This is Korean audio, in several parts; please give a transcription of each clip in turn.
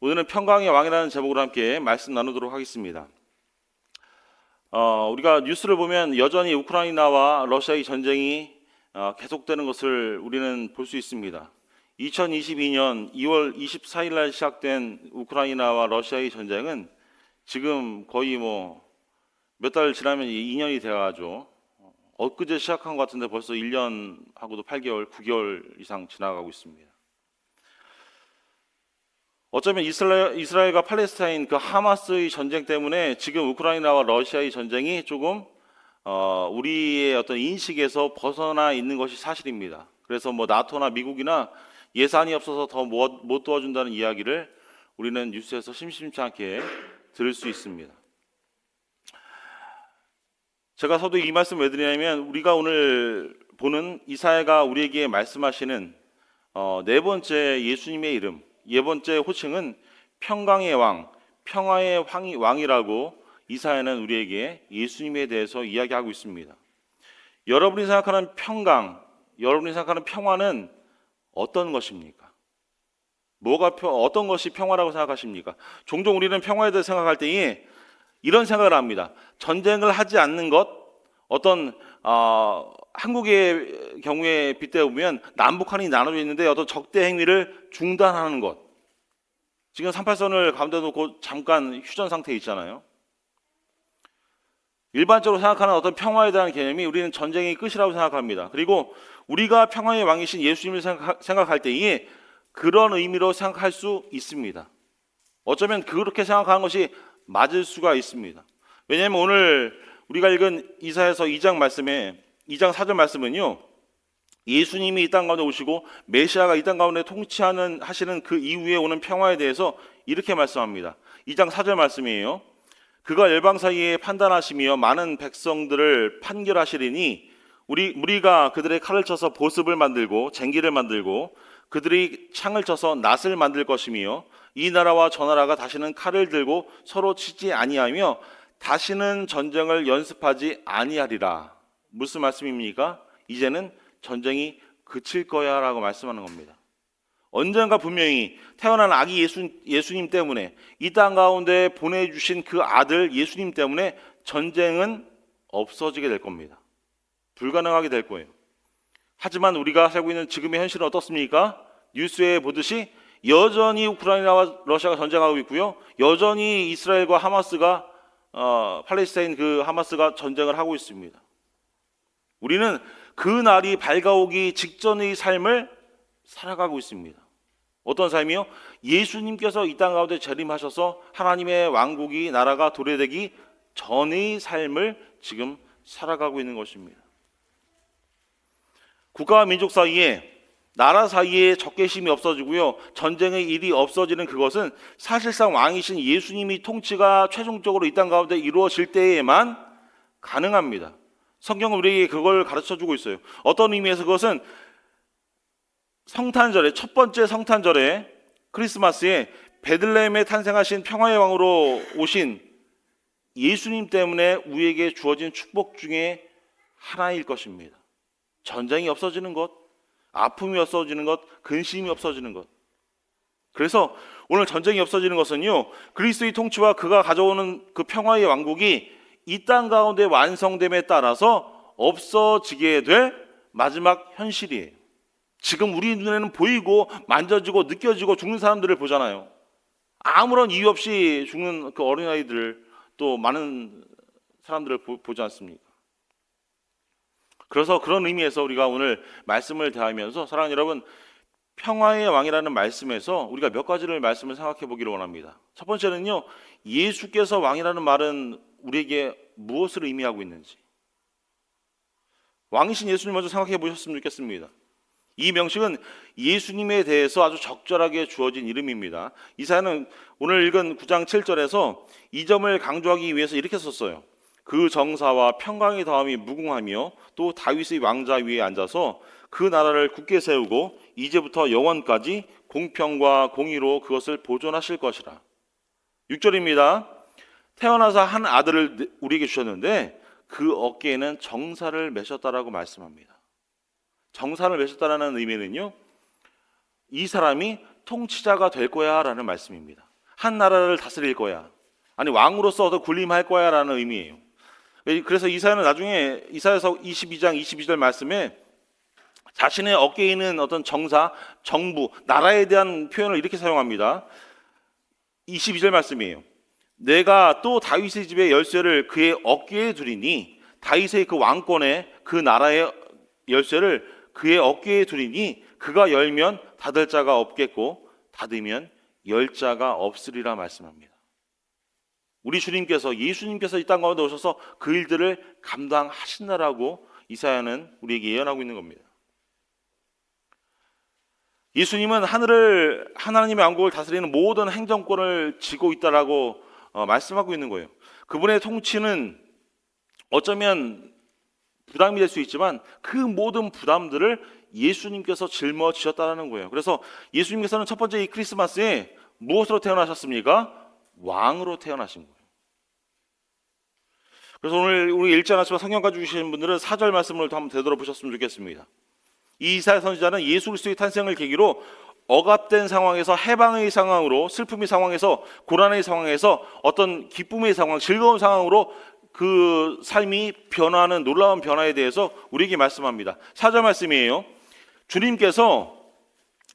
오늘은 평강의 왕이라는 제목으로 함께 말씀 나누도록 하겠습니다. 우리가 뉴스를 보면 여전히 우크라이나와 러시아의 전쟁이 계속되는 것을 우리는 볼 수 있습니다. 2022년 2월 24일 날 시작된 우크라이나와 러시아의 전쟁은 지금 거의 몇 달 지나면 2년이 되어가죠. 엊그제 시작한 것 같은데 벌써 1년하고도 8개월, 9개월 이상 지나가고 있습니다. 어쩌면 이스라엘과 팔레스타인 그 하마스의 전쟁 때문에 지금 우크라이나와 러시아의 전쟁이 조금 우리의 어떤 인식에서 벗어나 있는 것이 사실입니다. 그래서 나토나 미국이나 예산이 없어서 더 못 도와준다는 이야기를 우리는 뉴스에서 심심치 않게 들을 수 있습니다. 제가 서도 이 말씀 왜 드리냐면 우리가 오늘 보는 이사야가 우리에게 말씀하시는 네 번째 예수님의 이름, 네 번째 호칭은 평강의 왕, 평화의 왕이라고 이사야는 우리에게 예수님에 대해서 이야기하고 있습니다. 여러분이 생각하는 평강, 여러분이 생각하는 평화는 어떤 것입니까? 어떤 것이 평화라고 생각하십니까? 종종 우리는 평화에 대해 생각할 때에 이런 생각을 합니다. 전쟁을 하지 않는 것, 어떤 한국의 경우에 빗대보면 남북한이 나눠져 있는데 어떤 적대 행위를 중단하는 것. 지금 38선을 가운데 놓고 잠깐 휴전 상태에 있잖아요. 일반적으로 생각하는 어떤 평화에 대한 개념이 우리는 전쟁이 끝이라고 생각합니다. 그리고 우리가 평화의 왕이신 예수님을 생각할 때에 그런 의미로 생각할 수 있습니다. 어쩌면 그렇게 생각하는 것이 맞을 수가 있습니다. 왜냐하면 오늘 우리가 읽은 이사야서 2장 2장 4절 말씀은요, 예수님이 이 땅 가운데 오시고 메시아가 이 땅 가운데 하시는 그 이후에 오는 평화에 대해서 이렇게 말씀합니다. 2장 4절 말씀이에요. 그가 열방 사이에 판단하시며 많은 백성들을 판결하시리니 우리가 그들의 칼을 쳐서 보습을 만들고 쟁기를 만들고 그들이 창을 쳐서 낫을 만들 것이며 이 나라와 저 나라가 다시는 칼을 들고 서로 치지 아니하며 다시는 전쟁을 연습하지 아니하리라. 무슨 말씀입니까? 이제는 전쟁이 그칠 거야 라고 말씀하는 겁니다. 언젠가 분명히 태어난 아기 예수님 때문에 이 땅 가운데 보내주신 그 아들 예수님 때문에 전쟁은 없어지게 될 겁니다. 불가능하게 될 거예요. 하지만 우리가 살고 있는 지금의 현실은 어떻습니까? 뉴스에 보듯이 여전히 우크라이나와 러시아가 전쟁하고 있고요. 여전히 이스라엘과 하마스가 팔레스타인 그 하마스가 전쟁을 하고 있습니다. 우리는 그 날이 밝아오기 직전의 삶을 살아가고 있습니다. 어떤 삶이요? 예수님께서 이 땅 가운데 재림하셔서 하나님의 왕국이 나라가 도래되기 전의 삶을 지금 살아가고 있는 것입니다. 국가와 민족 사이에 나라 사이에 적개심이 없어지고요. 전쟁의 일이 없어지는 그것은 사실상 왕이신 예수님이 통치가 최종적으로 이 땅 가운데 이루어질 때에만 가능합니다. 성경은 우리에게 그걸 가르쳐주고 있어요. 어떤 의미에서 그것은 성탄절에, 첫 번째 성탄절에 크리스마스에 베들레헴에 탄생하신 평화의 왕으로 오신 예수님 때문에 우리에게 주어진 축복 중에 하나일 것입니다. 전쟁이 없어지는 것, 아픔이 없어지는 것, 근심이 없어지는 것. 그래서 오늘 전쟁이 없어지는 것은요, 그리스도의 통치와 그가 가져오는 그 평화의 왕국이 이 땅 가운데 완성됨에 따라서 없어지게 될 마지막 현실이에요. 지금 우리 눈에는 보이고 만져지고 느껴지고 죽는 사람들을 보잖아요. 아무런 이유 없이 죽는 그 어린아이들, 또 많은 사람들을 보지 않습니까? 그래서 그런 의미에서 우리가 오늘 말씀을 대하면서 사랑하는 여러분, 평화의 왕이라는 말씀에서 우리가 몇 가지를 말씀을 생각해 보기를 원합니다. 첫 번째는요, 예수께서 왕이라는 말은 우리에게 무엇을 의미하고 있는지, 왕이신 예수님 먼저 생각해 보셨으면 좋겠습니다. 이 명식은 예수님에 대해서 아주 적절하게 주어진 이름입니다. 이사야는 오늘 읽은 9장 7절에서 이 점을 강조하기 위해서 이렇게 썼어요. 그 정사와 평강의 다음이 무궁하며 또 다윗의 왕자 위에 앉아서 그 나라를 굳게 세우고 이제부터 영원까지 공평과 공의로 그것을 보존하실 것이라. 6절입니다. 태어나서 한 아들을 우리에게 주셨는데 그 어깨에는 정사를 매셨다라고 말씀합니다. 정사를 매셨다라는 의미는요, 이 사람이 통치자가 될 거야 라는 말씀입니다. 한 나라를 다스릴 거야. 아니 왕으로서 더 군림할 거야라는 의미예요. 그래서 이사야는 나중에 이사야서 22장 22절 말씀에 자신의 어깨에 있는 어떤 정사, 정부, 나라에 대한 표현을 이렇게 사용합니다. 22절 말씀이에요. 내가 또 다윗의 집의 열쇠를 그의 어깨에 두리니, 다윗의 그 왕권의 그 나라의 열쇠를 그의 어깨에 두리니 그가 열면 닫을 자가 없겠고 닫으면 열 자가 없으리라 말씀합니다. 우리 주님께서, 예수님께서 이 땅 가운데 오셔서 그 일들을 감당하신다라고 이사야는 우리에게 예언하고 있는 겁니다. 예수님은 하나님의 왕국을 다스리는 모든 행정권을 쥐고 있다라고 말씀하고 있는 거예요. 그분의 통치는 어쩌면 부담이 될 수 있지만 그 모든 부담들을 예수님께서 짊어지셨다는 거예요. 그래서 예수님께서는 첫 번째 이 크리스마스에 무엇으로 태어나셨습니까? 왕으로 태어나신 거예요. 그래서 오늘 우리 읽지 않았지만 성경 가지고 계신 분들은 4절 말씀을 한번 되돌아보셨으면 좋겠습니다. 이 이사야 선지자는 예수 그리스도의 탄생을 계기로 억압된 상황에서 해방의 상황으로, 슬픔의 상황에서, 고난의 상황에서 어떤 기쁨의 상황, 즐거운 상황으로 그 삶이 변화하는 놀라운 변화에 대해서 우리에게 말씀합니다. 4절 말씀이에요. 주님께서,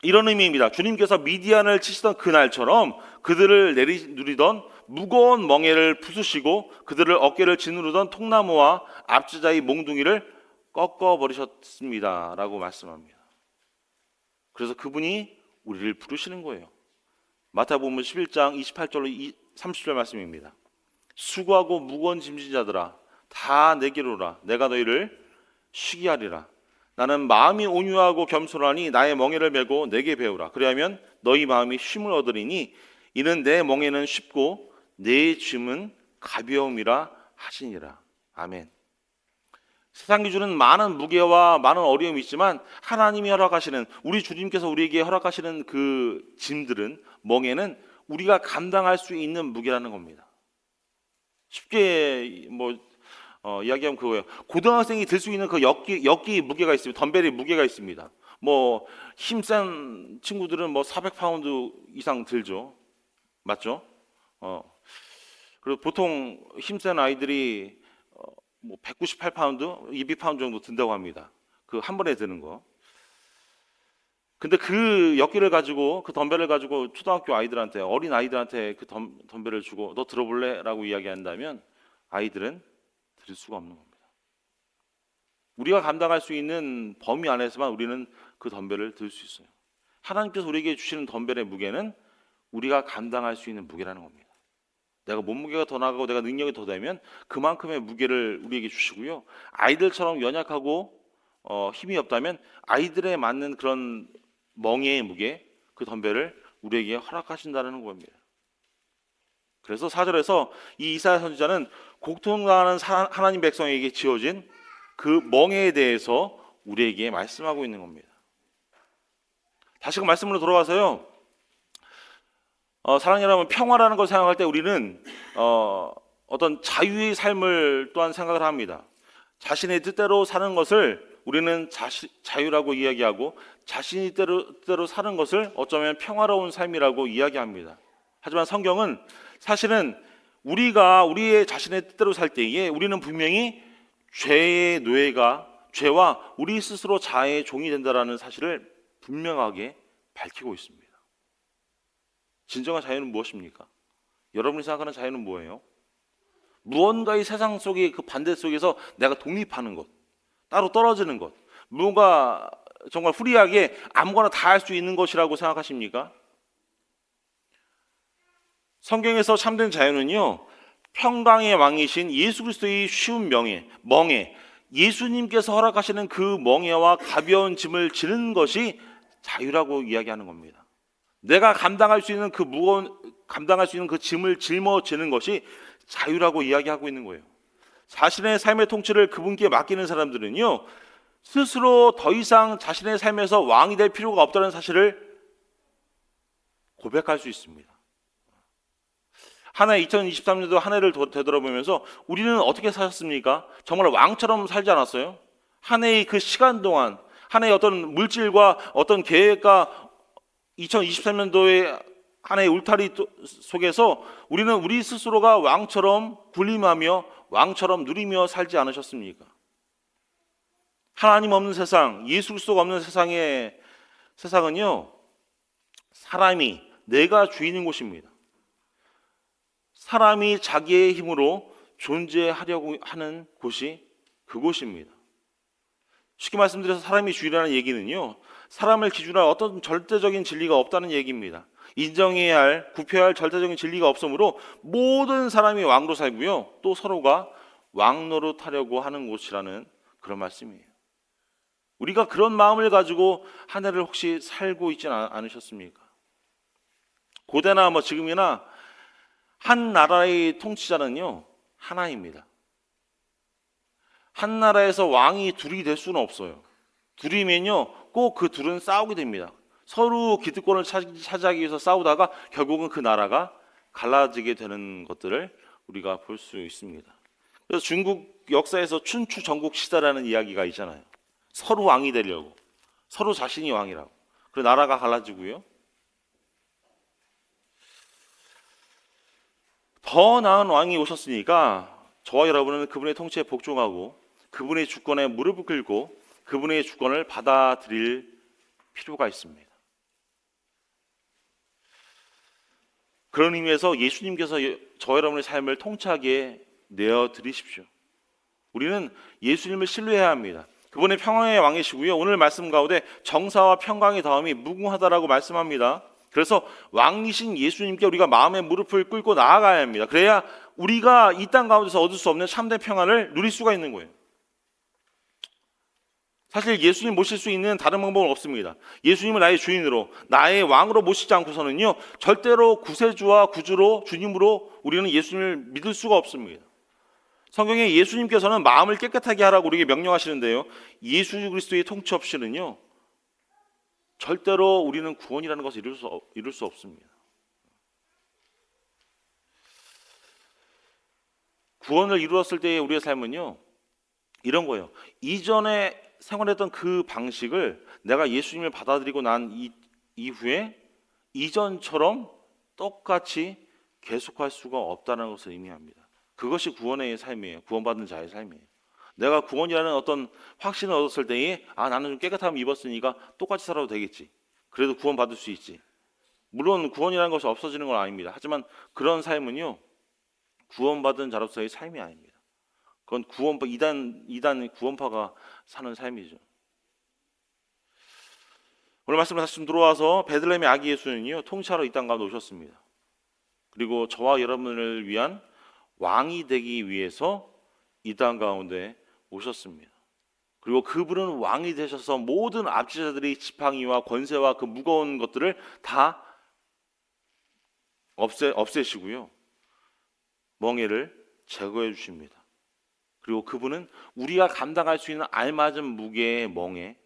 이런 의미입니다. 주님께서 미디안을 치시던 그날처럼 그들을 내리누리던 무거운 멍에를 부수시고 그들을 어깨를 짓누르던 통나무와 압지자의 몽둥이를 꺾어버리셨습니다 라고 말씀합니다. 그래서 그분이 우리를 부르시는 거예요. 마태복음 11장 28절로 30절 말씀입니다. 수고하고 무거운 짐진 자들아 다 내게로 오라. 내가 너희를 쉬게 하리라. 나는 마음이 온유하고 겸손하니 나의 멍에를 메고 내게 배우라. 그리하면 너희 마음이 쉼을 얻으리니 이는 내 멍에는 쉽고 내 짐은 가벼움이라 하시니라. 아멘. 세상 기준은 많은 무게와 많은 어려움이 있지만 하나님이 허락하시는, 우리 주님께서 우리에게 허락하시는 그 짐들은, 멍에는 우리가 감당할 수 있는 무게라는 겁니다. 쉽게 이야기하면 그거예요. 고등학생이 들 수 있는 그 역기 무게가 있습니다. 덤벨이 무게가 있습니다. 힘센 친구들은 400파운드 이상 들죠. 맞죠? 그리고 보통 힘센 아이들이 198파운드, 200파운드 정도 든다고 합니다. 그 한 번에 드는 거. 근데 그 역기를 가지고, 그 덤벨을 가지고 초등학교 아이들한테, 어린 아이들한테 그 덤벨을 주고 너 들어볼래? 라고 이야기한다면 아이들은 들 수가 없는 겁니다. 우리가 감당할 수 있는 범위 안에서만 우리는 그 덤벨을 들 수 있어요. 하나님께서 우리에게 주시는 덤벨의 무게는 우리가 감당할 수 있는 무게라는 겁니다. 내가 몸무게가 더 나가고 내가 능력이 더 되면 그만큼의 무게를 우리에게 주시고요. 아이들처럼 연약하고 힘이 없다면 아이들에 맞는 그런 멍에의 무게, 그 덤벨을 우리에게 허락하신다는 겁니다. 그래서 4절에서 이 이사야 선지자는 고통당하는 하나님 백성에게 지어진 그 멍에에 대해서 우리에게 말씀하고 있는 겁니다. 다시 그 말씀으로 돌아와서요. 사랑하는 여러분, 평화라는 걸 생각할 때 우리는 어떤 자유의 삶을 또한 생각을 합니다. 자신의 뜻대로 사는 것을 우리는 자유라고 이야기하고 자신의 뜻대로 사는 것을 어쩌면 평화로운 삶이라고 이야기합니다. 하지만 성경은 사실은 우리가 우리의 자신의 뜻대로 살 때에 우리는 분명히 죄의 노예가, 죄와 우리 스스로 자아의 종이 된다는 사실을 분명하게 밝히고 있습니다. 진정한 자유는 무엇입니까? 여러분이 생각하는 자유는 뭐예요? 무언가의 세상 속의 그 반대 속에서 내가 독립하는 것, 따로 떨어지는 것, 무언가 정말 프리하게 아무거나 다 할 수 있는 것이라고 생각하십니까? 성경에서 참된 자유는요, 평강의 왕이신 예수 그리스도의 쉬운 멍에, 예수님께서 허락하시는 그 멍에와 가벼운 짐을 지는 것이 자유라고 이야기하는 겁니다. 내가 감당할 수 있는 그 짐을 짊어지는 것이 자유라고 이야기하고 있는 거예요. 자신의 삶의 통치를 그분께 맡기는 사람들은요, 스스로 더 이상 자신의 삶에서 왕이 될 필요가 없다는 사실을 고백할 수 있습니다. 한 해 2023년도 한 해를 되돌아보면서 우리는 어떻게 사셨습니까? 정말 왕처럼 살지 않았어요? 한 해의 그 시간 동안, 한 해의 어떤 물질과 어떤 계획과 2023년도에 하나의 울타리 속에서 우리는 우리 스스로가 왕처럼 군림하며 왕처럼 누리며 살지 않으셨습니까? 하나님 없는 세상, 예수 그리스도가 없는 세상은요, 사람이 내가 주인인 곳입니다. 사람이 자기의 힘으로 존재하려고 하는 곳이 그곳입니다. 쉽게 말씀드려서 사람이 주인이라는 얘기는요, 사람을 기준으로 할 어떤 절대적인 진리가 없다는 얘기입니다. 인정해야 할, 구표해야 할 절대적인 진리가 없으므로 모든 사람이 왕으로 살고요, 또 서로가 왕노릇하려고 하는 곳이라는 그런 말씀이에요. 우리가 그런 마음을 가지고 한 해를 혹시 살고 있지는 않으셨습니까? 고대나 지금이나 한 나라의 통치자는요, 하나입니다. 한 나라에서 왕이 둘이 될 수는 없어요. 둘이면요, 꼭 그 둘은 싸우게 됩니다. 서로 기득권을 차지하기 위해서 싸우다가 결국은 그 나라가 갈라지게 되는 것들을 우리가 볼 수 있습니다. 그래서 중국 역사에서 춘추 전국 시대라는 이야기가 있잖아요. 서로 왕이 되려고, 서로 자신이 왕이라고. 그리고 나라가 갈라지고요. 더 나은 왕이 오셨으니까 저와 여러분은 그분의 통치에 복종하고 그분의 주권에 무릎을 꿇고 그분의 주권을 받아들일 필요가 있습니다. 그런 의미에서 예수님께서 저와 여러분의 삶을 통치하게 내어드리십시오. 우리는 예수님을 신뢰해야 합니다. 그분의 평화의 왕이시고요, 오늘 말씀 가운데 정사와 평강의 다음이 무궁하다라고 말씀합니다. 그래서 왕이신 예수님께 우리가 마음의 무릎을 꿇고 나아가야 합니다. 그래야 우리가 이 땅 가운데서 얻을 수 없는 참된 평안을 누릴 수가 있는 거예요. 사실 예수님 모실 수 있는 다른 방법은 없습니다. 예수님을 나의 주인으로, 나의 왕으로 모시지 않고서는요, 절대로 구세주와 구주로, 주님으로 우리는 예수님을 믿을 수가 없습니다. 성경에 예수님께서는 마음을 깨끗하게 하라고 우리에게 명령하시는데요, 예수 그리스도의 통치 없이는요, 절대로 우리는 구원이라는 것을 이룰 수 없습니다. 구원을 이루었을 때의 우리의 삶은요, 이런 거예요. 이전에 생활했던 그 방식을 내가 예수님을 받아들이고 난 이후에 이전처럼 똑같이 계속할 수가 없다는 것을 의미합니다. 그것이 구원의 삶이에요. 구원받은 자의 삶이에요. 내가 구원이라는 어떤 확신을 얻었을 때에 나는 좀 깨끗함을 입었으니까 똑같이 살아도 되겠지. 그래도 구원받을 수 있지. 물론 구원이라는 것이 없어지는 건 아닙니다. 하지만 그런 삶은요, 구원받은 자로서의 삶이 아닙니다. 그건 이단 구원파가 사는 삶이죠. 오늘 말씀을 다시 좀 들어와서 베들레헴의 아기 예수는요, 통치하러 이 땅 가운데 오셨습니다. 그리고 저와 여러분을 위한 왕이 되기 위해서 이 땅 가운데 오셨습니다. 그리고 그분은 왕이 되셔서 모든 압제자들의 지팡이와 권세와 그 무거운 것들을 다 없애시고요, 멍에를 제거해 주십니다. 그리고 그분은 우리가 감당할 수 있는 알맞은 무게의 멍에,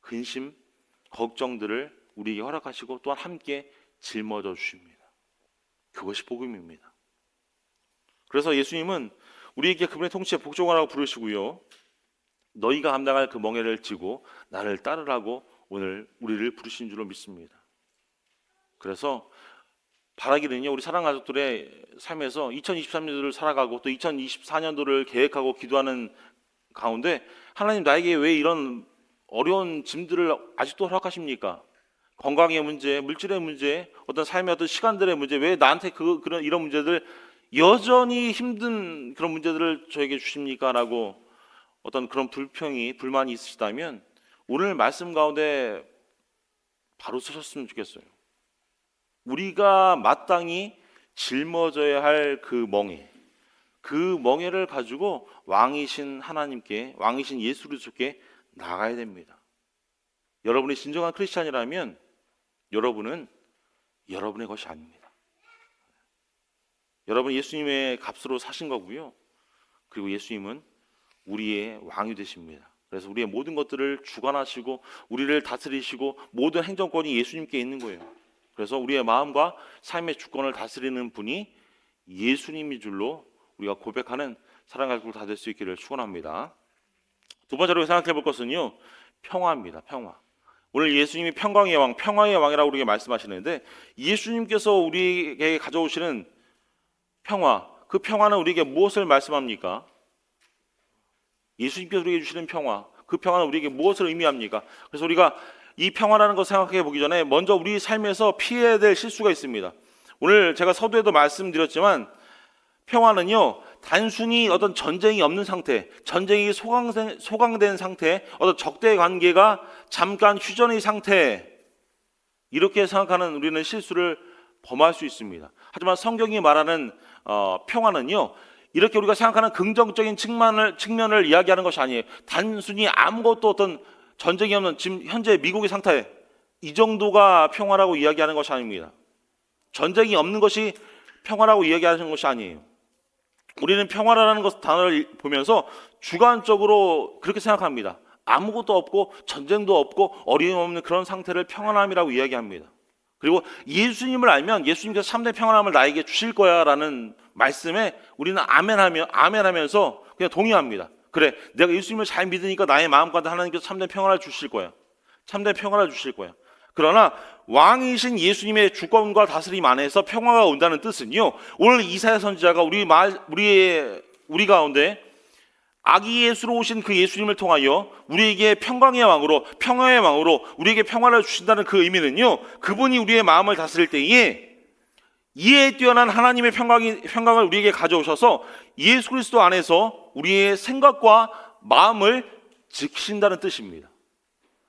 근심, 걱정들을 우리에게 허락하시고 또한 함께 짊어져 주십니다. 그것이 복음입니다. 그래서 예수님은 우리에게 그분의 통치에 복종하라고 부르시고요, 너희가 감당할 그 멍에를 지고 나를 따르라고 오늘 우리를 부르신 줄로 믿습니다. 그래서 바라기는요, 우리 사랑 가족들의 삶에서 2023년도를 살아가고 또 2024년도를 계획하고 기도하는 가운데 하나님, 나에게 왜 이런 어려운 짐들을 아직도 허락하십니까? 건강의 문제, 물질의 문제, 어떤 삶의 어떤 시간들의 문제, 왜 나한테 이런 문제들, 여전히 힘든 그런 문제들을 저에게 주십니까? 라고 어떤 그런 불만이 있으시다면 오늘 말씀 가운데 바로 서셨으면 좋겠어요. 우리가 마땅히 짊어져야 할 그 멍에를 가지고 왕이신 하나님께, 왕이신 예수 그리스도께 나가야 됩니다. 여러분이 진정한 크리스찬이라면 여러분은 여러분의 것이 아닙니다. 여러분 예수님의 값으로 사신 거고요, 그리고 예수님은 우리의 왕이 되십니다. 그래서 우리의 모든 것들을 주관하시고 우리를 다스리시고 모든 행정권이 예수님께 있는 거예요. 그래서 우리의 마음과 삶의 주권을 다스리는 분이 예수님인 줄로 우리가 고백하는 사랑의 가족들 다 될 수 있기를 축원합니다. 두 번째로 생각해 볼 것은요, 평화입니다. 평화. 오늘 예수님이 평강의 왕, 평화의 왕이라고 우리에게 말씀하시는데 예수님께서 우리에게 가져오시는 평화, 그 평화는 우리에게 무엇을 말씀합니까? 예수님께서 우리에게 주시는 평화, 그 평화는 우리에게 무엇을 의미합니까? 그래서 우리가 이 평화라는 것을 생각해 보기 전에 먼저 우리 삶에서 피해야 될 실수가 있습니다. 오늘 제가 서두에도 말씀드렸지만 평화는요, 단순히 어떤 전쟁이 없는 상태, 전쟁이 소강된 상태, 어떤 적대 관계가 잠깐 휴전의 상태, 이렇게 생각하는 우리는 실수를 범할 수 있습니다. 하지만 성경이 말하는 평화는요, 이렇게 우리가 생각하는 긍정적인 측면을 이야기하는 것이 아니에요. 단순히 아무것도 어떤 전쟁이 없는 지금 현재 미국의 상태, 이 정도가 평화라고 이야기하는 것이 아닙니다. 전쟁이 없는 것이 평화라고 이야기하는 것이 아니에요. 우리는 평화라는 단어를 보면서 주관적으로 그렇게 생각합니다. 아무것도 없고 전쟁도 없고 어려움 없는 그런 상태를 평안함이라고 이야기합니다. 그리고 예수님을 알면 예수님께서 참된 평안함을 나에게 주실 거야 라는 말씀에 우리는 아멘하면서 그냥 동의합니다. 그래, 내가 예수님을 잘 믿으니까 나의 마음 가운데 하나님께서 참된 평안을 주실 거야. 참된 평안을 주실 거야. 그러나 왕이신 예수님의 주권과 다스림 안에서 평화가 온다는 뜻은요, 오늘 이사야 선지자가 우리 가운데 아기 예수로 오신 그 예수님을 통하여 우리에게 평강의 왕으로, 평화의 왕으로 우리에게 평화를 주신다는 그 의미는요, 그분이 우리의 마음을 다스릴 때에 이해에 뛰어난 하나님의 평강을 우리에게 가져오셔서 예수 그리스도 안에서 우리의 생각과 마음을 지키신다는 뜻입니다.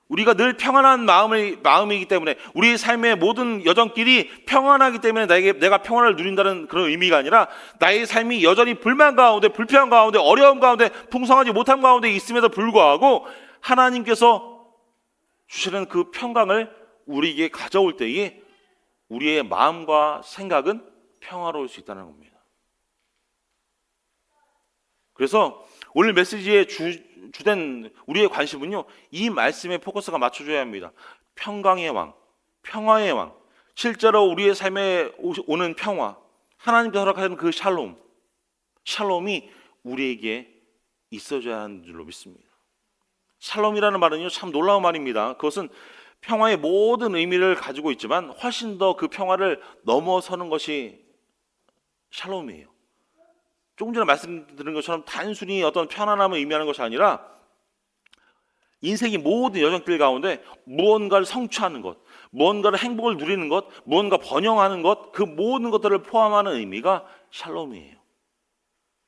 우리가 늘 평안한 마음이기 때문에 우리의 삶의 모든 여정길이 평안하기 때문에 내가 평안을 누린다는 그런 의미가 아니라 나의 삶이 여전히 불만 가운데, 불평 가운데, 어려움 가운데, 풍성하지 못함 가운데 있음에도 불구하고 하나님께서 주시는 그 평강을 우리에게 가져올 때에 우리의 마음과 생각은 평화로울 수 있다는 겁니다. 그래서 오늘 메시지의 주된 우리의 관심은요, 이 말씀에 포커스가 맞춰져야 합니다. 평강의 왕, 평화의 왕, 실제로 우리의 삶에 오는 평화, 하나님께서 허락하는 그 샬롬이 우리에게 있어져야 하는 줄로 믿습니다. 샬롬이라는 말은요, 참 놀라운 말입니다. 그것은 평화의 모든 의미를 가지고 있지만 훨씬 더 그 평화를 넘어서는 것이 샬롬이에요. 조금 전에 말씀드린 것처럼 단순히 어떤 편안함을 의미하는 것이 아니라 인생의 모든 여정길 가운데 무언가를 성취하는 것, 무언가를 행복을 누리는 것, 무언가 번영하는 것, 그 모든 것들을 포함하는 의미가 샬롬이에요.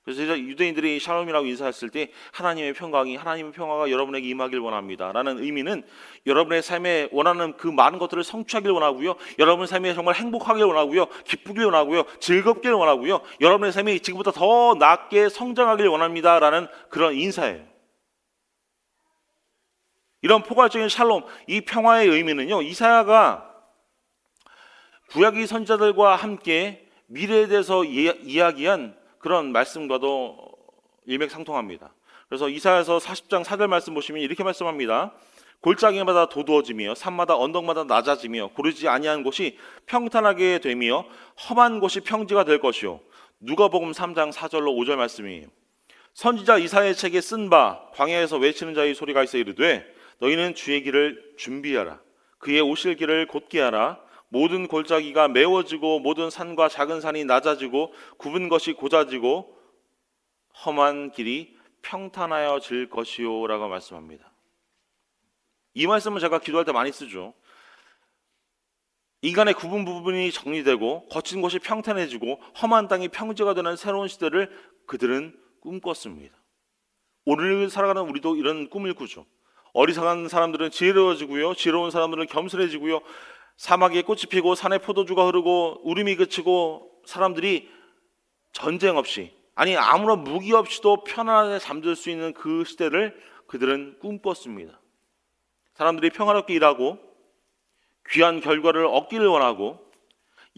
그래서 유대인들이 샬롬이라고 인사했을 때 하나님의 평화가 여러분에게 임하길 원합니다 라는 의미는 여러분의 삶에 원하는 그 많은 것들을 성취하길 원하고요, 여러분의 삶에 정말 행복하길 원하고요, 기쁘길 원하고요, 즐겁길 원하고요, 여러분의 삶이 지금보다 더 낫게 성장하길 원합니다 라는 그런 인사예요. 이런 포괄적인 샬롬, 이 평화의 의미는요, 이사야가 구약의 선지자들과 함께 미래에 대해서 이야기한 그런 말씀과도 일맥상통합니다. 그래서 이사야서 40장 4절 말씀 보시면 이렇게 말씀합니다. 골짜기마다 도두어지며 산마다 언덕마다 낮아지며 고르지 아니한 곳이 평탄하게 되며 험한 곳이 평지가 될 것이요. 누가복음 3장 4절로 5절 말씀이에요. 선지자 이사야의 책에 쓴 바 광야에서 외치는 자의 소리가 있어 이르되 너희는 주의 길을 준비하라. 그의 오실 길을 곧게 하라. 모든 골짜기가 메워지고 모든 산과 작은 산이 낮아지고 굽은 것이 고자지고 험한 길이 평탄하여질 것이요 라고 말씀합니다. 이 말씀은 제가 기도할 때 많이 쓰죠. 인간의 굽은 부분이 정리되고 거친 곳이 평탄해지고 험한 땅이 평지가 되는 새로운 시대를 그들은 꿈꿨습니다. 오늘 살아가는 우리도 이런 꿈을 꾸죠. 어리석은 사람들은 지혜로워지고요, 지혜로운 사람들은 겸손해지고요, 사막에 꽃이 피고 산에 포도주가 흐르고 울음이 그치고 사람들이 전쟁 없이, 아니 아무런 무기 없이도 편안하게 잠들 수 있는 그 시대를 그들은 꿈꿨습니다. 사람들이 평화롭게 일하고 귀한 결과를 얻기를 원하고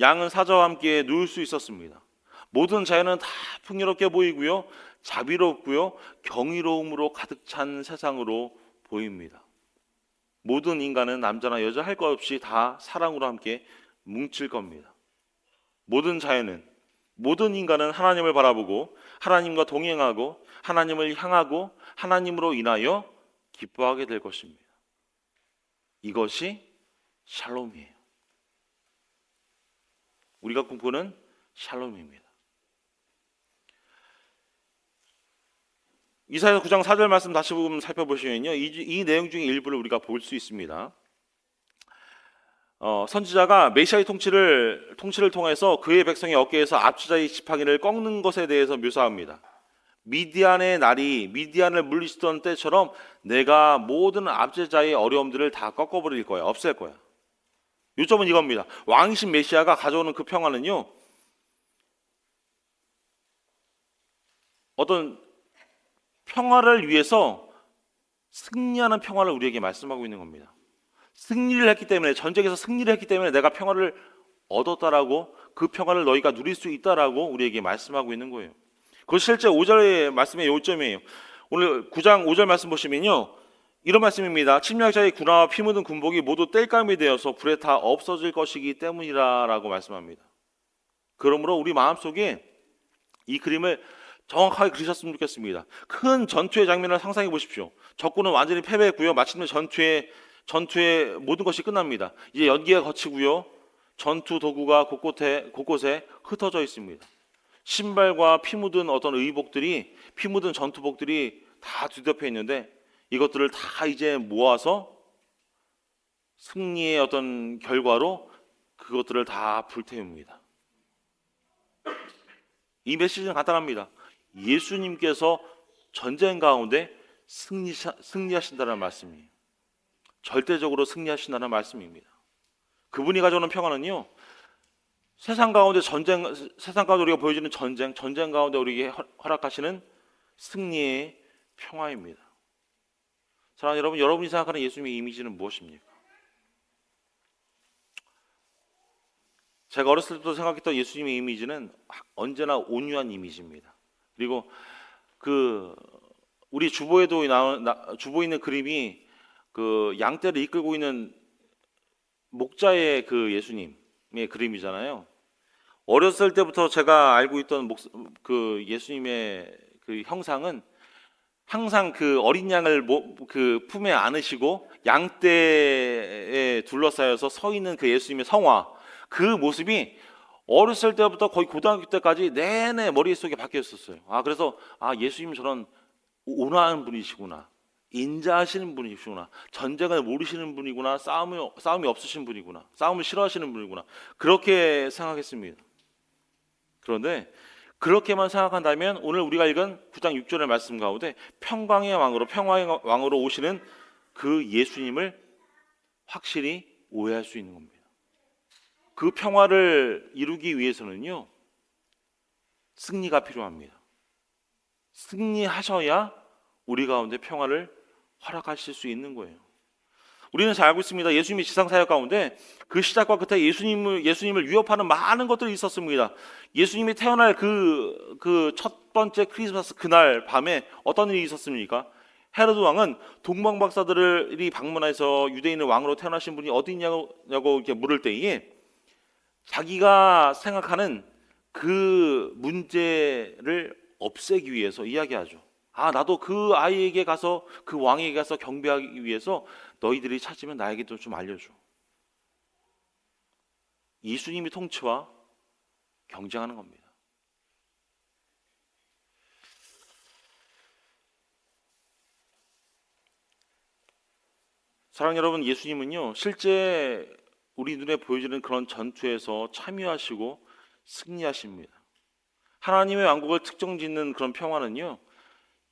양은 사자와 함께 누울 수 있었습니다. 모든 자연은 다 풍요롭게 보이고요, 자비롭고요, 경이로움으로 가득 찬 세상으로 보입니다. 모든 인간은 남자나 여자 할 것 없이 다 사랑으로 함께 뭉칠 겁니다. 모든 자연은, 모든 인간은 하나님을 바라보고 하나님과 동행하고 하나님을 향하고 하나님으로 인하여 기뻐하게 될 것입니다. 이것이 샬롬이에요. 우리가 꿈꾸는 샬롬입니다. 이사야 9장 4절 말씀 다시 한번 살펴보시면요, 이 내용 중에 일부를 우리가 볼 수 있습니다. 선지자가 메시아의 통치를 통해서 그의 백성의 어깨에서 압제자의 지팡이를 꺾는 것에 대해서 묘사합니다. 미디안의 날이 미디안을 물리치던 때처럼 내가 모든 압제자의 어려움들을 다 꺾어버릴 거야, 없앨 거야. 요점은 이겁니다. 왕이신 메시아가 가져오는 그 평화는요, 어떤 평화를 위해서 승리하는 평화를 우리에게 말씀하고 있는 겁니다. 승리를 했기 때문에, 전쟁에서 승리를 했기 때문에 내가 평화를 얻었다라고, 그 평화를 너희가 누릴 수 있다라고 우리에게 말씀하고 있는 거예요. 그것이 실제 5절의 말씀의 요점이에요. 오늘 9장 5절 말씀 보시면요, 이런 말씀입니다. 침략자의 군화와 피 묻은 군복이 모두 땔감이 되어서 불에 다 없어질 것이기 때문이라라고 말씀합니다. 그러므로 우리 마음속에 이 그림을 정확하게 그리셨으면 좋겠습니다. 큰 전투의 장면을 상상해 보십시오. 적군은 완전히 패배했고요, 마침내 전투의 모든 것이 끝납니다. 이제 연기가 거치고요, 전투 도구가 곳곳에 흩어져 있습니다. 신발과 피 묻은 어떤 의복들이, 피 묻은 전투복들이 다 뒤덮여 있는데, 이것들을 다 이제 모아서 승리의 어떤 결과로 그것들을 다 불태웁니다. 이 메시지는 간단합니다. 예수님께서 전쟁 가운데 승리하신다는 말씀이에요. 절대적으로 승리하신다는 말씀입니다. 그분이 가져오는 평화는요, 세상 가운데 우리가 보여주는 전쟁 가운데 우리에게 허락하시는 승리의 평화입니다. 사랑하는 여러분, 여러분이 생각하는 예수님의 이미지는 무엇입니까? 제가 어렸을 때부터 생각했던 예수님의 이미지는 언제나 온유한 이미지입니다. 그리고 우리 주보에도 주보에 있는 그림이 그 양떼를 이끌고 있는 목자의 그 예수님의 그림이잖아요. 어렸을 때부터 제가 알고 있던 그 예수님의 그 형상은 항상 그 어린 양을 그 품에 안으시고 양떼에 둘러싸여서 서 있는 그 예수님의 성화, 그 모습이 어렸을 때부터 거의 고등학교 때까지 내내 머릿속에 박혀 있었어요. 그래서 예수님은 저런 온화한 분이시구나, 인자하시는 분이시구나, 전쟁을 모르시는 분이구나, 싸움이 없으신 분이구나, 싸움을 싫어하시는 분이구나, 그렇게 생각했습니다. 그런데 그렇게만 생각한다면 오늘 우리가 읽은 9장 6절의 말씀 가운데 평화의 왕으로 오시는 그 예수님을 확실히 오해할 수 있는 겁니다. 그 평화를 이루기 위해서는요, 승리가 필요합니다. 승리하셔야 우리 가운데 평화를 허락하실 수 있는 거예요. 우리는 잘 알고 있습니다. 예수님의 지상사역 가운데 그 시작과 끝에 예수님을 위협하는 많은 것들이 있었습니다. 예수님이 태어날 그 첫 번째 크리스마스 그날 밤에 어떤 일이 있었습니까? 헤로드 왕은 동방 박사들이 방문해서 유대인의 왕으로 태어나신 분이 어디 있냐고 이렇게 물을 때에 자기가 생각하는 그 문제를 없애기 위해서 이야기하죠. 나도 그 아이에게 가서, 그 왕에게 가서 경배하기 위해서 너희들이 찾으면 나에게도 좀 알려줘. 예수님이 통치와 경쟁하는 겁니다. 사랑하는 여러분, 예수님은요, 실제 우리 눈에 보여지는 그런 전투에서 참여하시고 승리하십니다. 하나님의 왕국을 특정짓는 그런 평화는요,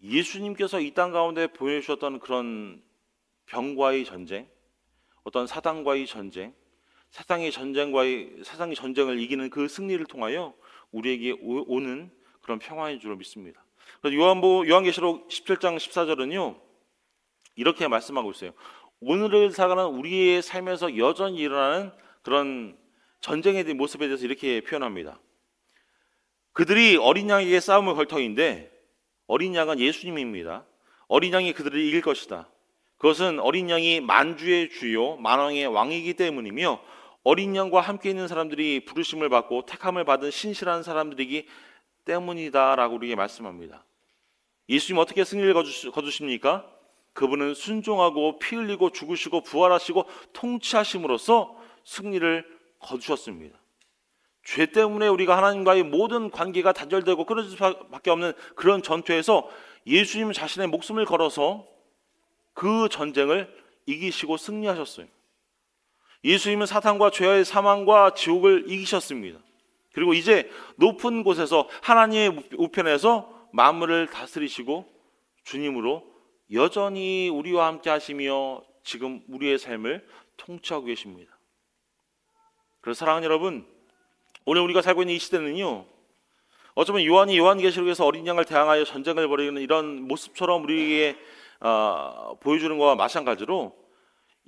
예수님께서 이 땅 가운데 보여주셨던 그런 병과의 전쟁, 어떤 사단과의 전쟁, 세상의 전쟁을 이기는 그 승리를 통하여 우리에게 오는 그런 평화인 줄로 믿습니다. 그래서 요한계시록 17장 14절은요, 이렇게 말씀하고 있어요. 오늘을 살아가는 우리의 삶에서 여전히 일어나는 그런 전쟁의 모습에 대해서 이렇게 표현합니다. 그들이 어린 양에게 싸움을 걸 터인데, 어린 양은 예수님입니다. 어린 양이 그들을 이길 것이다. 그것은 어린 양이 만주의 주요 만왕의 왕이기 때문이며, 어린 양과 함께 있는 사람들이 부르심을 받고 택함을 받은 신실한 사람들이기 때문이다 라고 우리에게 말씀합니다. 예수님 어떻게 승리를 거두십니까? 그분은 순종하고 피 흘리고 죽으시고 부활하시고 통치하심으로써 승리를 거두셨습니다. 죄 때문에 우리가 하나님과의 모든 관계가 단절되고 끊어질 수밖에 없는 그런 전투에서 예수님 자신의 목숨을 걸어서 그 전쟁을 이기시고 승리하셨어요. 예수님은 사탄과 죄의 사망과 지옥을 이기셨습니다. 그리고 이제 높은 곳에서 하나님의 우편에서 만물을 다스리시고 주님으로 여전히 우리와 함께 하시며 지금 우리의 삶을 통치하고 계십니다. 그래서 사랑하는 여러분, 오늘 우리가 살고 있는 이 시대는요, 어쩌면 요한이 요한계시록에서 어린 양을 대항하여 전쟁을 벌이는 이런 모습처럼 우리에게 보여주는 것과 마찬가지로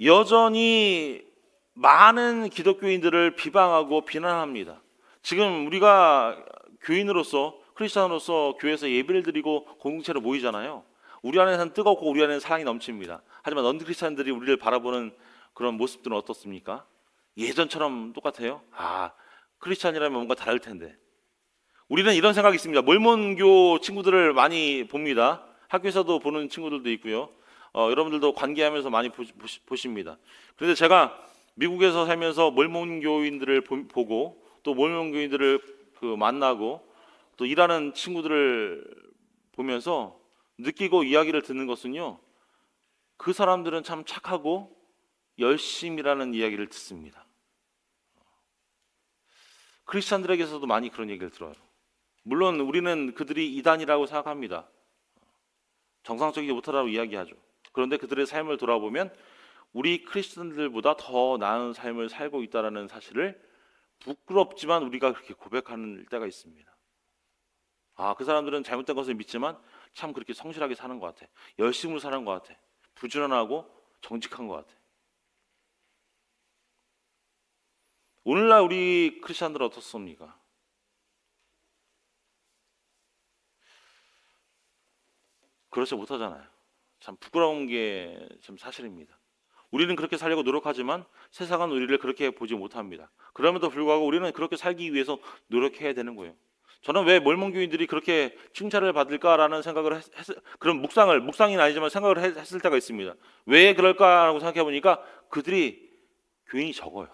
여전히 많은 기독교인들을 비방하고 비난합니다. 지금 우리가 교인으로서, 크리스찬으로서 교회에서 예배를 드리고 공동체로 모이잖아요. 우리 안에는 뜨겁고 우리 안에는 사랑이 넘칩니다. 하지만 넌크리스찬들이 우리를 바라보는 그런 모습들은 어떻습니까? 예전처럼 똑같아요? 크리스찬이라면 뭔가 다를 텐데. 우리는 이런 생각이 있습니다. 몰몬교 친구들을 많이 봅니다. 학교에서도 보는 친구들도 있고요. 여러분들도 관계하면서 많이 보십니다. 그런데 제가 미국에서 살면서 몰몬교인들을 보고 또 몰몬교인들을 만나고 또 일하는 친구들을 보면서 느끼고 이야기를 듣는 것은요, 그 사람들은 참 착하고 열심히 일하는 이야기를 듣습니다. 크리스찬들에게서도 많이 그런 얘기를 들어요. 물론 우리는 그들이 이단이라고 생각합니다. 정상적이지 못하다고 이야기하죠. 그런데 그들의 삶을 돌아보면 우리 크리스찬들보다 더 나은 삶을 살고 있다는 사실을 부끄럽지만 우리가 그렇게 고백하는 때가 있습니다. 그 사람들은 잘못된 것을 믿지만 참 그렇게 성실하게 사는 것 같아. 열심히 사는 것 같아. 부지런하고 정직한 것 같아. 오늘날 우리 크리스찬들은 어떻습니까? 그렇지 못하잖아요. 참 부끄러운 게 참 사실입니다. 우리는 그렇게 살려고 노력하지만 세상은 우리를 그렇게 보지 못합니다. 그럼에도 불구하고 우리는 그렇게 살기 위해서 노력해야 되는 거예요. 저는 왜 몰몬교인들이 그렇게 칭찬을 받을까라는 생각을 그런 묵상이 아니지만 생각을 했을 때가 있습니다. 왜 그럴까라고 생각해 보니까 그들이 교인이 적어요.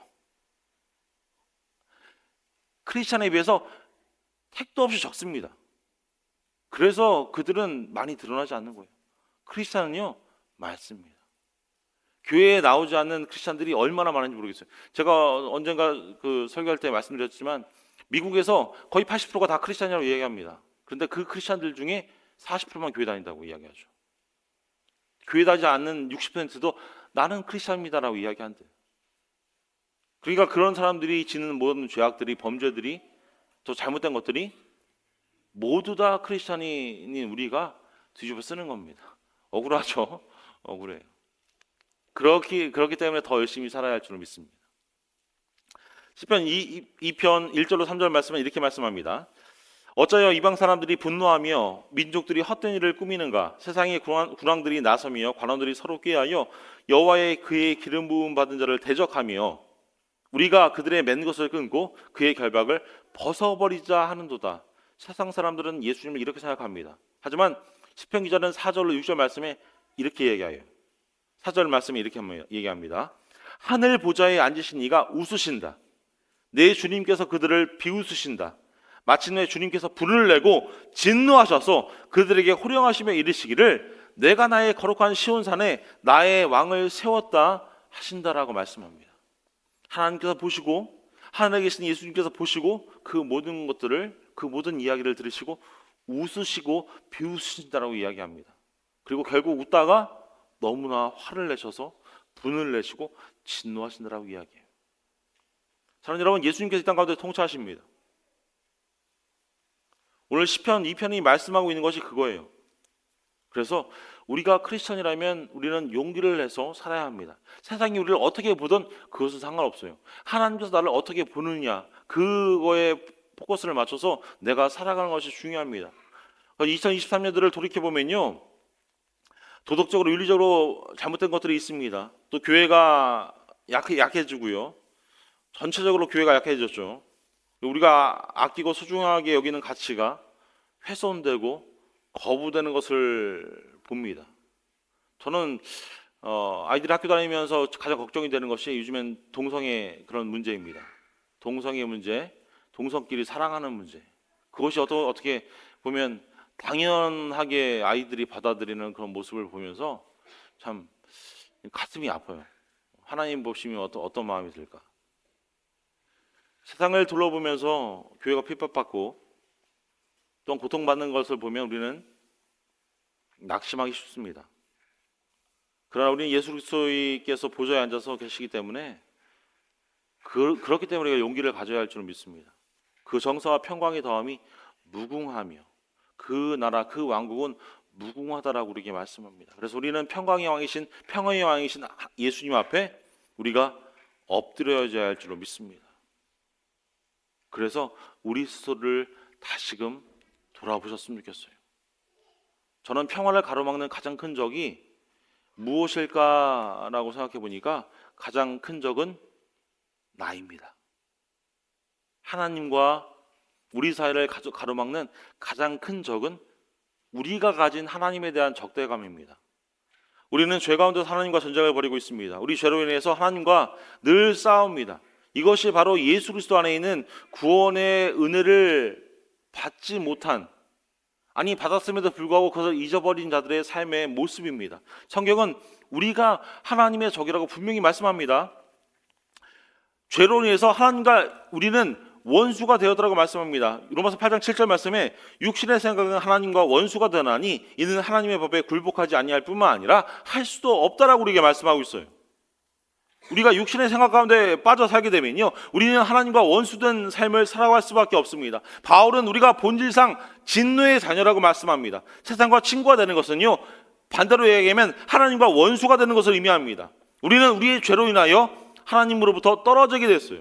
크리스찬에 비해서 택도 없이 적습니다. 그래서 그들은 많이 드러나지 않는 거예요. 크리스찬은요, 많습니다. 교회에 나오지 않는 크리스찬들이 얼마나 많은지 모르겠어요. 제가 언젠가 설교할 때 말씀드렸지만 미국에서 거의 80%가 다 크리스찬이라고 이야기합니다. 그런데 그 크리스찬들 중에 40%만 교회 다닌다고 이야기하죠. 교회 다니지 않는 60%도 나는 크리스찬입니다라고 이야기한대요. 그러니까 그런 사람들이 지는 모든 죄악들이, 범죄들이, 또 잘못된 것들이 모두 다 크리스찬인 우리가 뒤집어 쓰는 겁니다. 억울하죠? 억울해요. 그렇기 때문에 더 열심히 살아야 할 줄을 믿습니다. 시편 2편 1절로 3절 말씀은 이렇게 말씀합니다. 어쩌여 이방 사람들이 분노하며 민족들이 헛된 일을 꾸미는가? 세상의 군왕들이 나서며 관원들이 서로 꾀하여 여호와의 그의 기름 부음 받은 자를 대적하며 우리가 그들의 맨 것을 끊고 그의 결박을 벗어버리자 하는도다. 세상 사람들은 예수님을 이렇게 생각합니다. 하지만 시편 기자는 4절로 6절 말씀에 이렇게 얘기해요. 4절 말씀에 이렇게 얘기합니다. 하늘 보좌에 앉으신 이가 웃으신다. 내 주님께서 그들을 비웃으신다. 마침내 주님께서 불을 내고 진노하셔서 그들에게 호령하시며 이르시기를 내가 나의 거룩한 시온산에 나의 왕을 세웠다 하신다라고 말씀합니다. 하나님께서 보시고 하늘에 계신 예수님께서 보시고 그 모든 것들을, 그 모든 이야기를 들으시고 웃으시고 비웃으신다라고 이야기합니다. 그리고 결국 웃다가 너무나 화를 내셔서 분을 내시고 진노하신다라고 이야기해요. 사랑하는 여러분, 예수님께서 이 땅 가운데 통치하십니다. 오늘 시편 2편이 말씀하고 있는 것이 그거예요. 그래서 우리가 크리스천이라면 우리는 용기를 내서 살아야 합니다. 세상이 우리를 어떻게 보든 그것은 상관없어요. 하나님께서 나를 어떻게 보느냐, 그거에 포커스를 맞춰서 내가 살아가는 것이 중요합니다. 2023년들을 돌이켜보면요, 도덕적으로 윤리적으로 잘못된 것들이 있습니다. 또 교회가 약해지고요, 전체적으로 교회가 약해졌죠. 우리가 아끼고 소중하게 여기는 가치가 훼손되고 거부되는 것을 봅니다. 저는 아이들이 학교 다니면서 가장 걱정이 되는 것이 요즘엔 동성애 그런 문제입니다. 동성애 문제, 동성끼리 사랑하는 문제. 그것이 어떻게 보면 당연하게 아이들이 받아들이는 그런 모습을 보면서 참 가슴이 아파요. 하나님 보시면 어떤 마음이 들까? 세상을 둘러보면서 교회가 핍박받고 또 고통받는 것을 보면 우리는 낙심하기 쉽습니다. 그러나 우리는 예수 그리스도께서 보좌에 앉아서 계시기 때문에 그렇기 때문에 우리가 용기를 가져야 할 줄 믿습니다. 그 정사와 평강의 더함이 무궁하며 그 나라 그 왕국은 무궁하다라고 우리에게 말씀합니다. 그래서 우리는 평강의 왕이신 평화의 왕이신 예수님 앞에 우리가 엎드려야 할 줄로 믿습니다. 그래서 우리 스스로를 다시금 돌아보셨으면 좋겠어요. 저는 평화를 가로막는 가장 큰 적이 무엇일까라고 생각해 보니까 가장 큰 적은 나입니다. 하나님과 우리 사이를 가로막는 가장 큰 적은 우리가 가진 하나님에 대한 적대감입니다. 우리는 죄 가운데서 하나님과 전쟁을 벌이고 있습니다. 우리 죄로 인해서 하나님과 늘 싸웁니다. 이것이 바로 예수 그리스도 안에 있는 구원의 은혜를 받지 못한, 아니 받았음에도 불구하고 그것을 잊어버린 자들의 삶의 모습입니다. 성경은 우리가 하나님의 적이라고 분명히 말씀합니다. 죄로 인해서 하나님과 우리는 원수가 되었다고 말씀합니다. 로마서 8장 7절 말씀에 육신의 생각은 하나님과 원수가 되나니 이는 하나님의 법에 굴복하지 아니할 뿐만 아니라 할 수도 없다라고 우리에게 말씀하고 있어요. 우리가 육신의 생각 가운데 빠져 살게 되면요, 우리는 하나님과 원수된 삶을 살아갈 수밖에 없습니다. 바울은 우리가 본질상 진노의 자녀라고 말씀합니다. 세상과 친구가 되는 것은요, 반대로 얘기하면 하나님과 원수가 되는 것을 의미합니다. 우리는 우리의 죄로 인하여 하나님으로부터 떨어지게 됐어요.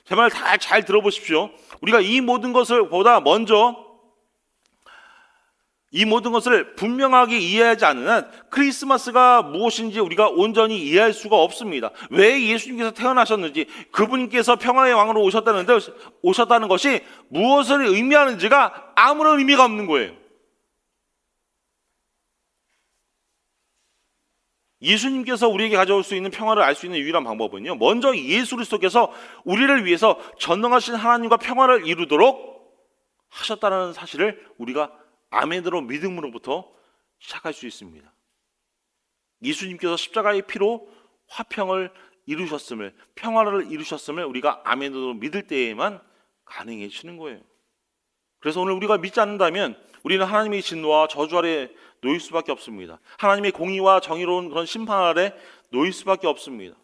제 말 잘 들어보십시오. 우리가 이 모든 것을 보다 먼저 이 모든 것을 분명하게 이해하지 않는 한 크리스마스가 무엇인지 우리가 온전히 이해할 수가 없습니다. 왜 예수님께서 태어나셨는지, 그분께서 평화의 왕으로 오셨다는 것이 무엇을 의미하는지가 아무런 의미가 없는 거예요. 예수님께서 우리에게 가져올 수 있는 평화를 알 수 있는 유일한 방법은요, 먼저 예수 그리스도께서 우리를 위해서 전능하신 하나님과 평화를 이루도록 하셨다는 사실을 우리가 아멘으로 믿음으로부터 시작할 수 있습니다. 예수님께서 십자가의 피로 화평을 이루셨음을, 평화를 이루셨음을 우리가 아멘으로 믿을 때에만 가능해지는 거예요. 그래서 오늘 우리가 믿지 않는다면 우리는 하나님의 진노와 저주 아래 놓일 수밖에 없습니다. 하나님의 공의와 정의로운 그런 심판 아래 놓일 수밖에 없습니다.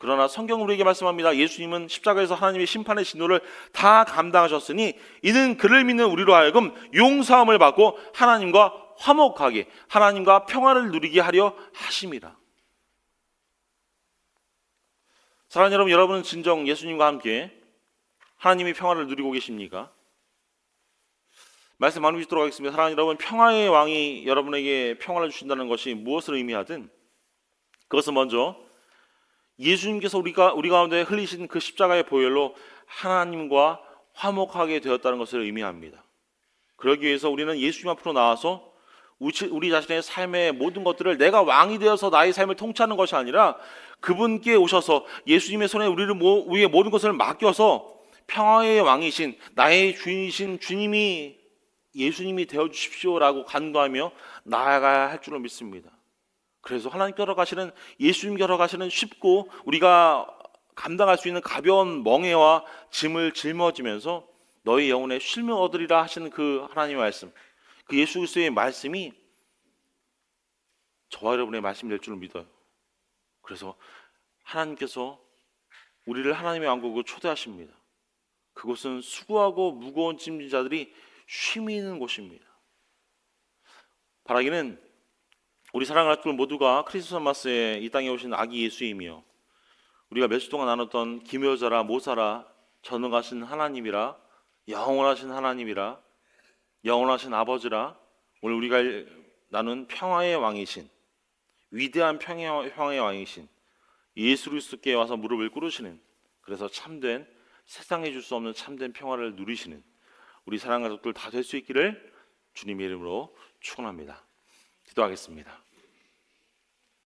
그러나 성경은 우리에게 말씀합니다. 예수님은 십자가에서 하나님의 심판의 진노를 다 감당하셨으니 이는 그를 믿는 우리로 하여금 용서함을 받고 하나님과 화목하게, 하나님과 평화를 누리게 하려 하심이라. 사랑하는 여러분, 여러분은 진정 예수님과 함께 하나님의 평화를 누리고 계십니까? 말씀 나누도록 하겠습니다. 사랑하는 여러분, 평화의 왕이 여러분에게 평화를 주신다는 것이 무엇을 의미하든 그것은 먼저 예수님께서 우리 가운데 흘리신 그 십자가의 보혈로 하나님과 화목하게 되었다는 것을 의미합니다. 그러기 위해서 우리는 예수님 앞으로 나와서 우리 자신의 삶의 모든 것들을 내가 왕이 되어서 나의 삶을 통치하는 것이 아니라 그분께 오셔서 예수님의 손에 우리의 모든 것을 맡겨서 평화의 왕이신 나의 주인이신 주님이 예수님이 되어주십시오라고 간구하며 나아가야 할 줄로 믿습니다. 그래서 하나님께로 가시는, 예수님께로 가시는 쉽고 우리가 감당할 수 있는 가벼운 멍에와 짐을 짊어지면서 너희 영혼에 쉼을 얻으리라 하시는 그 하나님의 말씀, 그 예수 그리스도의 말씀이 저와 여러분의 말씀이 될 줄을 믿어요. 그래서 하나님께서 우리를 하나님의 왕국으로 초대하십니다. 그곳은 수고하고 무거운 짐진 자들이 쉼이 있는 곳입니다. 바라기는 우리 사랑하는 학교 모두가 크리스마스에 이 땅에 오신 아기 예수이며 우리가 몇 주 동안 나눴던 기묘자라 모사라 전능하신 하나님이라 영원하신 하나님이라 영원하신 아버지라 오늘 우리가 나눈 평화의 왕이신 위대한 평화의 왕이신 예수 그리스도께 와서 무릎을 꿇으시는, 그래서 참된, 세상에 줄 수 없는 참된 평화를 누리시는 우리 사랑하는 가족들 다 될 수 있기를 주님의 이름으로 축원합니다. 기도하겠습니다.